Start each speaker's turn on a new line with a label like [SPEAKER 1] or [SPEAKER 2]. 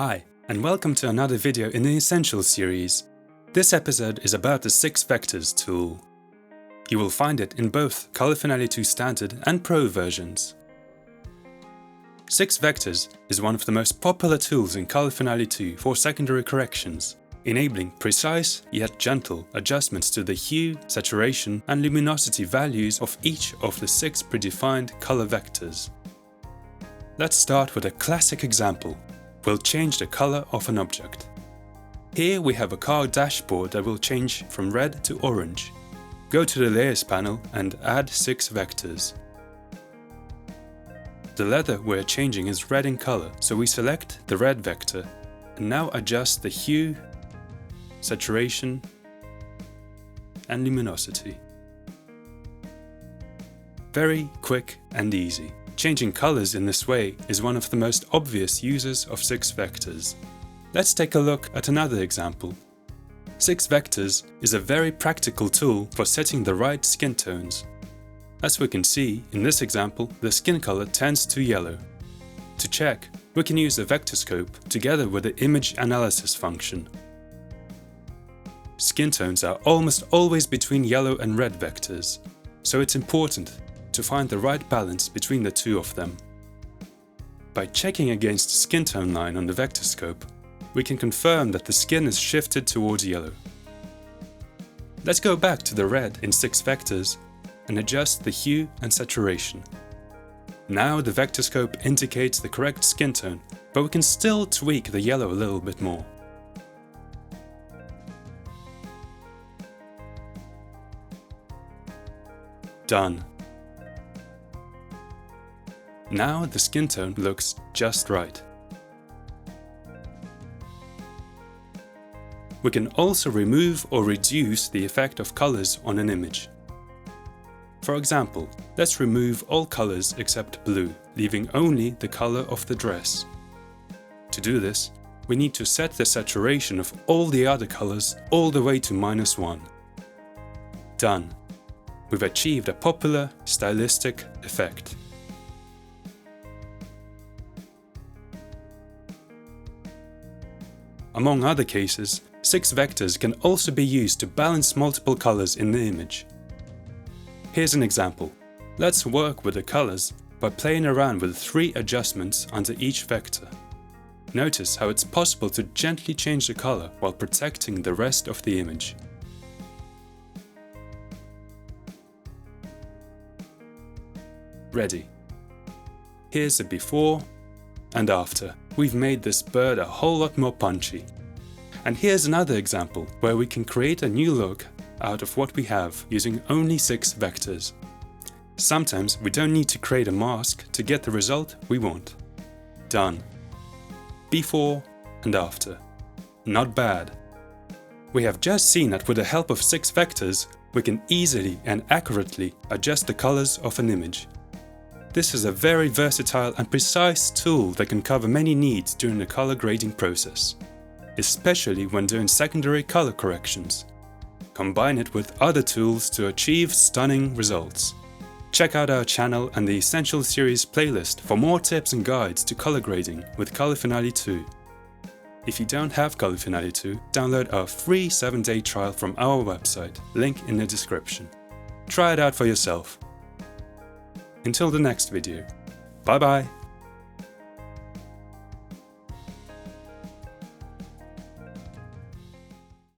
[SPEAKER 1] Hi, and welcome to another video in the Essentials series. This episode is about the 6 Vectors tool. You will find it in both Color Finale 2 Standard and Pro versions. 6 Vectors is one of the most popular tools in Color Finale 2 for secondary corrections, enabling precise yet gentle adjustments to the hue, saturation and luminosity values of each of the 6 predefined color vectors. Let's start with a classic example. We'll change the color of an object. Here we have a car dashboard that will change from red to orange. Go to the Layers panel and add 6 vectors. The leather we're changing is red in color, so we select the red vector and now adjust the hue, saturation and luminosity. Very quick and easy. Changing colors in this way is one of the most obvious uses of 6 vectors. Let's take a look at another example. 6 vectors is a very practical tool for setting the right skin tones. As we can see, in this example, the skin color tends to yellow. To check, we can use the vector scope together with the image analysis function. Skin tones are almost always between yellow and red vectors, so it's important to find the right balance between the two of them. By checking against the skin tone line on the vector scope, we can confirm that the skin is shifted towards yellow. Let's go back to the red in 6 vectors and adjust the hue and saturation. Now the vector scope indicates the correct skin tone, but we can still tweak the yellow a little bit more. Done. Now the skin tone looks just right. We can also remove or reduce the effect of colors on an image. For example, let's remove all colors except blue, leaving only the color of the dress. To do this, we need to set the saturation of all the other colors all the way to -1. Done. We've achieved a popular, stylistic effect. Among other cases, 6 vectors can also be used to balance multiple colors in the image. Here's an example. Let's work with the colors by playing around with 3 adjustments under each vector. Notice how it's possible to gently change the color while protecting the rest of the image. Ready. Here's a before and after. We've made this bird a whole lot more punchy. And here's another example where we can create a new look out of what we have using only 6 vectors. Sometimes we don't need to create a mask to get the result we want. Done. Before and after. Not bad. We have just seen that with the help of 6 vectors, we can easily and accurately adjust the colors of an image. This is a very versatile and precise tool that can cover many needs during the color grading process, especially when doing secondary color corrections. Combine it with other tools to achieve stunning results. Check out our channel and the Essentials series playlist for more tips and guides to color grading with Color Finale 2. If you don't have Color Finale 2, download our free 7-day trial from our website, link in the description. Try it out for yourself. Until the next video. Bye bye!